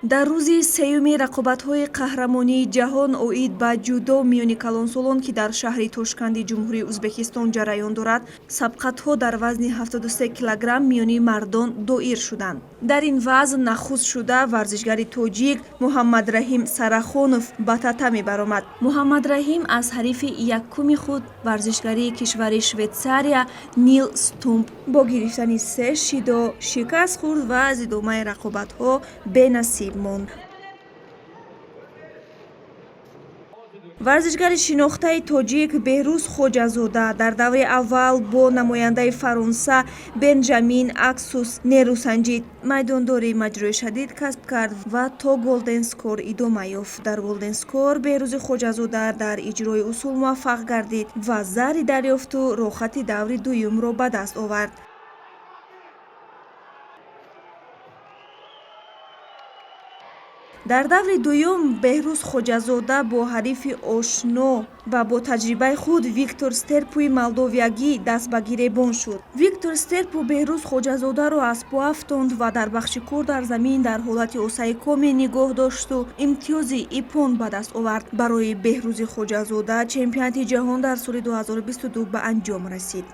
дар рӯзи сеюми рақобатҳои қаҳрамонии ҷаҳон оид ба ҷудо миёни калонсолон ки дар шаҳри Тошканди ҷумҳурии Узбекистон ҷараён дорад, сабқатҳо дар вазни 73 килограмм миёни мардон доир шуданд. дар ин вазн нахуст шуда варзишгари тоҷик Муҳаммадраҳим Сарахонов ба татами баромад. Муҳаммадраҳим аз ҳарифи якуми худ варзишгари кишвари Швейтсария Нил Стумп бо гирифтани 3 шидо шикаст хӯрд ва аз идомаи рақобатҳо бенасиб монд. варзишгари шинохтаи тоҷик Беҳрӯз Хоҷазода дар даври аввал бо намояндаи Фаронса Бенҷамин Аксус нерӯ санҷид. майдондори маҷрӯи шадид касб кард ва то голденскор идома ёфт. дар голденскор Беҳрӯзи Хоҷазода дар иҷрои усул муваффақ гардид ва заҳри дарёфту рохати даври дуюмро ба даст овард. дар даври дуюм Беҳрӯз Хоҷазода бо ҳарифи ошно ва бо таҷрибаи худ Виктор Стерпуи молдовиягӣ даст ба гиребон шуд. Виктор Стерпу Беҳрӯз Хоҷазодаро аз по афтонд ва дар бахши кор дар замин дар ҳолати осайкоме нигоҳ дошту имтиёзи иппон ба даст овард. барои Беҳрӯзи Хоҷазода чемпионати ҷаҳон дар соли 2022 ба анҷом расид.